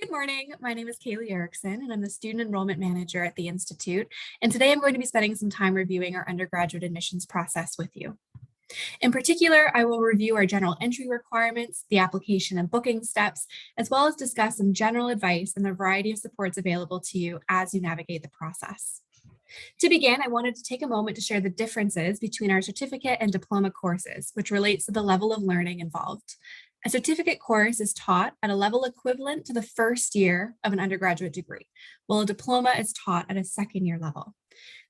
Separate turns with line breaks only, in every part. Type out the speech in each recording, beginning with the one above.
Good morning. My name is Kaylee Erickson, and I'm the Student Enrollment Manager at the Institute. And today I'm going to be spending some time reviewing our undergraduate admissions process with you. In particular, I will review our general entry requirements, the application and booking steps, as well as discuss some general advice and the variety of supports available to you as you navigate the process. To begin, I wanted to take a moment to share the differences between our certificate and diploma courses, which relates to the level of learning involved. A certificate course is taught at a level equivalent to the first year of an undergraduate degree, while a diploma is taught at a second year level.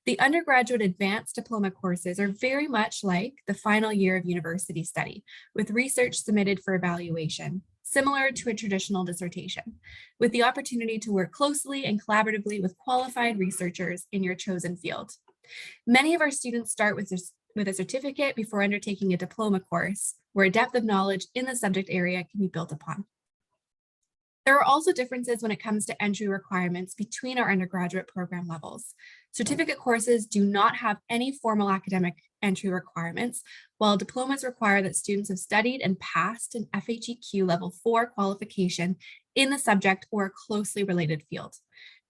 The undergraduate advanced diploma courses are very much like the final year of university study, with research submitted for evaluation, similar to a traditional dissertation, with the opportunity to work closely and collaboratively with qualified researchers in your chosen field. Many of our students start with a certificate before undertaking a diploma course, where a depth of knowledge in the subject area can be built upon. There are also differences when it comes to entry requirements between our undergraduate program levels. Certificate courses do not have any formal academic entry requirements, while diplomas require that students have studied and passed an FHEQ Level 4 qualification in the subject or a closely related field.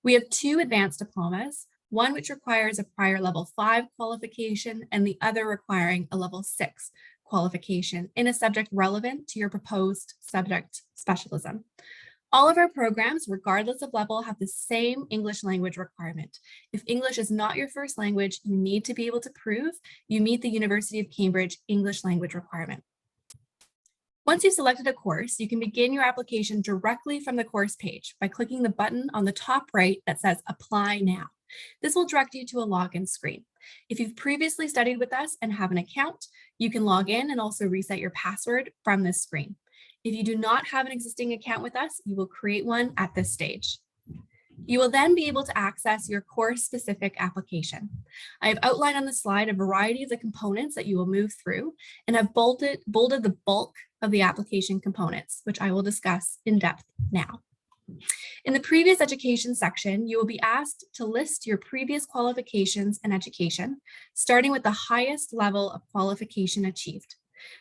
We have two advanced diplomas, one which requires a prior Level 5 qualification and the other requiring a Level 6 qualification in a subject relevant to your proposed subject specialism. All of our programs, regardless of level, have the same English language requirement. If English is not your first language, you need to be able to prove you meet the University of Cambridge English language requirement. Once you've selected a course, you can begin your application directly from the course page by clicking the button on the top right that says Apply Now. This will direct you to a login screen. If you've previously studied with us and have an account, you can log in and also reset your password from this screen. If you do not have an existing account with us, you will create one at this stage. You will then be able to access your course-specific application. I have outlined on the slide a variety of the components that you will move through and have bolded the bulk of the application components, which I will discuss in depth now. In the previous education section, you will be asked to list your previous qualifications and education, starting with the highest level of qualification achieved.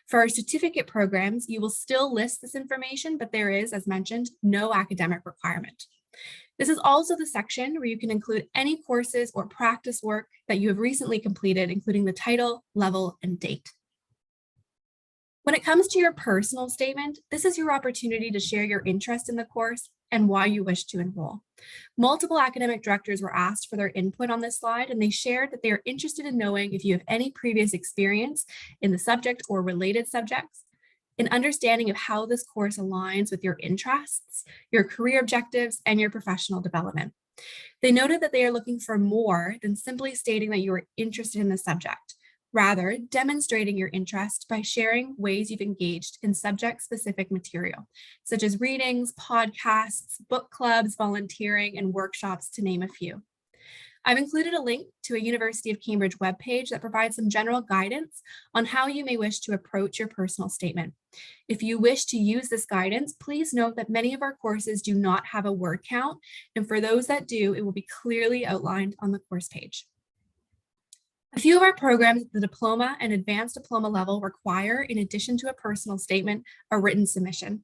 For our certificate programs, you will still list this information, but there is, as mentioned, no academic requirement. This is also the section where you can include any courses or practice work that you have recently completed, including the title, level, and date. When it comes to your personal statement, this is your opportunity to share your interest in the course and why you wish to enroll. Multiple academic directors were asked for their input on this slide, and they shared that they are interested in knowing if you have any previous experience in the subject or related subjects, an understanding of how this course aligns with your interests, your career objectives, and your professional development. They noted that they are looking for more than simply stating that you are interested in the subject. Rather, demonstrating your interest by sharing ways you've engaged in subject-specific material, such as readings, podcasts, book clubs, volunteering, and workshops, to name a few. I've included a link to a University of Cambridge webpage that provides some general guidance on how you may wish to approach your personal statement. If you wish to use this guidance, please note that many of our courses do not have a word count, and for those that do, it will be clearly outlined on the course page. A few of our programs at the diploma and advanced diploma level require, in addition to a personal statement, a written submission.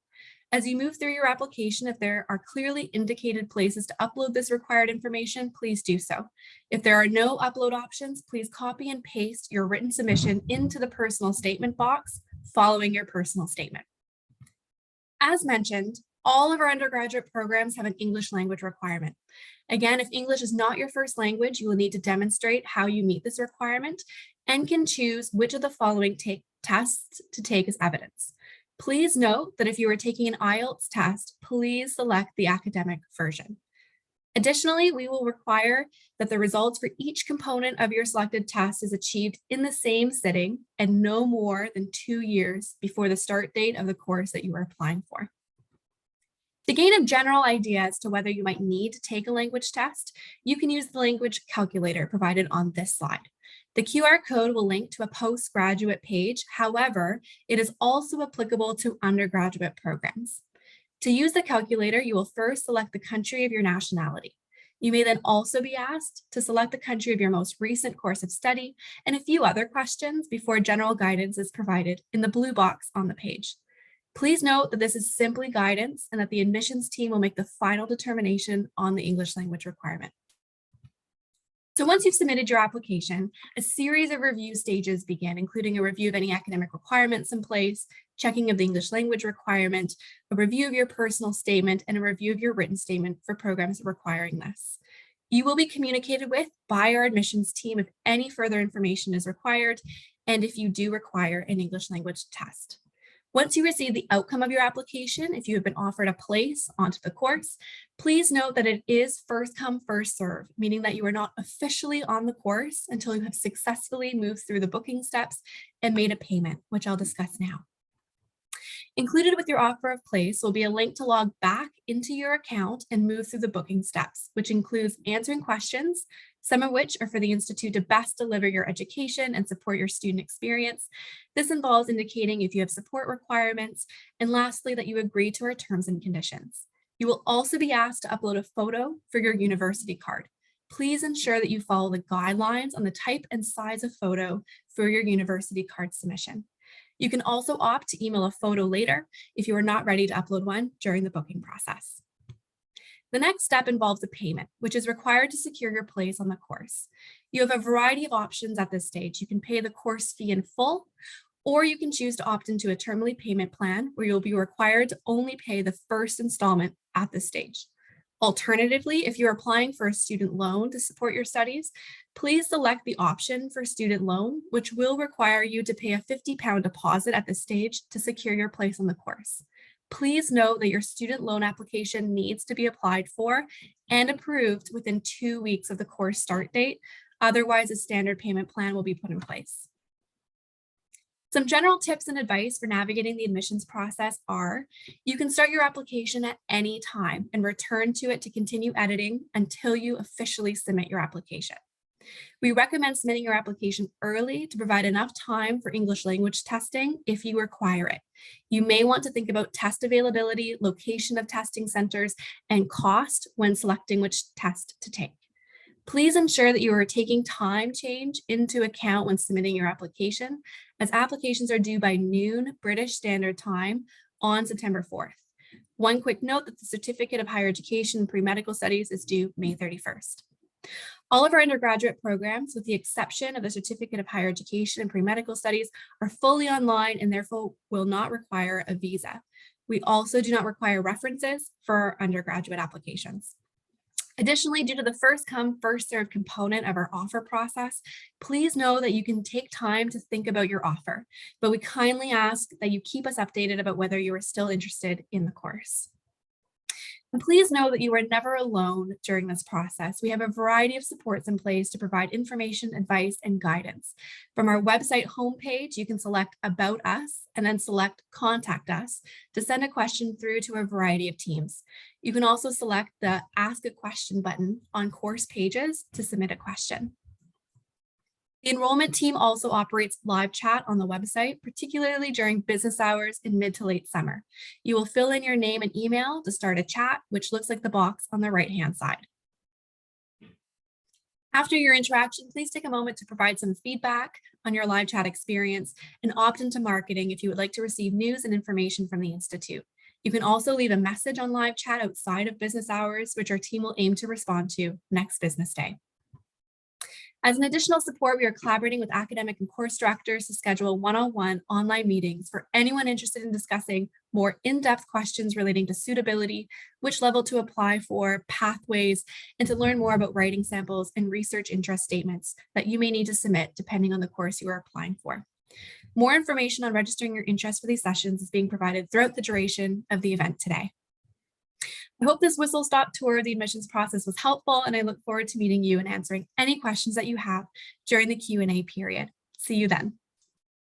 As you move through your application, if there are clearly indicated places to upload this required information, please do so. If there are no upload options, please copy and paste your written submission into the personal statement box following your personal statement. As mentioned, all of our undergraduate programs have an English language requirement. Again, if English is not your first language, you will need to demonstrate how you meet this requirement and can choose which of the following tests to take as evidence. Please note that if you are taking an IELTS test, please select the academic version. Additionally, we will require that the results for each component of your selected test is achieved in the same sitting and no more than 2 years before the start date of the course that you are applying for. To gain a general idea as to whether you might need to take a language test, you can use the language calculator provided on this slide. The QR code will link to a postgraduate page. However, it is also applicable to undergraduate programs. To use the calculator, you will first select the country of your nationality. You may then also be asked to select the country of your most recent course of study and a few other questions before general guidance is provided in the blue box on the page. Please note that this is simply guidance and that the admissions team will make the final determination on the English language requirement. So once you've submitted your application, a series of review stages begin, including a review of any academic requirements in place, checking of the English language requirement, a review of your personal statement, and a review of your written statement for programs requiring this. You will be communicated with by our admissions team if any further information is required, and if you do require an English language test. Once you receive the outcome of your application, if you have been offered a place onto the course, please note that it is first come, first serve, meaning that you are not officially on the course until you have successfully moved through the booking steps and made a payment, which I'll discuss now. Included with your offer of place will be a link to log back into your account and move through the booking steps, which includes answering questions, some of which are for the Institute to best deliver your education and support your student experience. This involves indicating if you have support requirements, and lastly, that you agree to our terms and conditions. You will also be asked to upload a photo for your university card. Please ensure that you follow the guidelines on the type and size of photo for your university card submission. You can also opt to email a photo later if you are not ready to upload one during the booking process. The next step involves a payment, which is required to secure your place on the course. You have a variety of options at this stage. You can pay the course fee in full, or you can choose to opt into a termly payment plan where you'll be required to only pay the first installment at this stage. Alternatively, if you're applying for a student loan to support your studies, please select the option for student loan, which will require you to pay a £50 deposit at this stage to secure your place on the course. Please note that your student loan application needs to be applied for and approved within 2 weeks of the course start date. Otherwise, a standard payment plan will be put in place. Some general tips and advice for navigating the admissions process are: you can start your application at any time and return to it to continue editing until you officially submit your application. We recommend submitting your application early to provide enough time for English language testing if you require it. You may want to think about test availability, location of testing centers, and cost when selecting which test to take. Please ensure that you are taking time change into account when submitting your application, as applications are due by noon British Standard Time on September 4th. One quick note that the Certificate of Higher Education and Pre-Medical Studies is due May 31st. All of our undergraduate programs, with the exception of the Certificate of Higher Education and Pre-Medical Studies, are fully online and therefore will not require a visa. We also do not require references for our undergraduate applications. Additionally, due to the first come, first served component of our offer process, please know that you can take time to think about your offer, but we kindly ask that you keep us updated about whether you are still interested in the course. And please know that you are never alone during this process. We have a variety of supports in place to provide information, advice, and guidance. From our website homepage, you can select About Us and then select Contact Us to send a question through to a variety of teams. You can also select the Ask a Question button on course pages to submit a question. The enrollment team also operates live chat on the website, particularly during business hours in mid to late summer. You will fill in your name and email to start a chat, which looks like the box on the right-hand side. After your interaction, please take a moment to provide some feedback on your live chat experience and opt into marketing if you would like to receive news and information from the Institute. You can also leave a message on live chat outside of business hours, which our team will aim to respond to next business day. As an additional support, we are collaborating with academic and course directors to schedule one-on-one online meetings for anyone interested in discussing more in-depth questions relating to suitability, which level to apply for, pathways, and to learn more about writing samples and research interest statements that you may need to submit depending on the course you are applying for. More information on registering your interest for these sessions is being provided throughout the duration of the event today. I hope this whistle-stop tour of the admissions process was helpful, and I look forward to meeting you and answering any questions that you have during the Q&A period. See you then.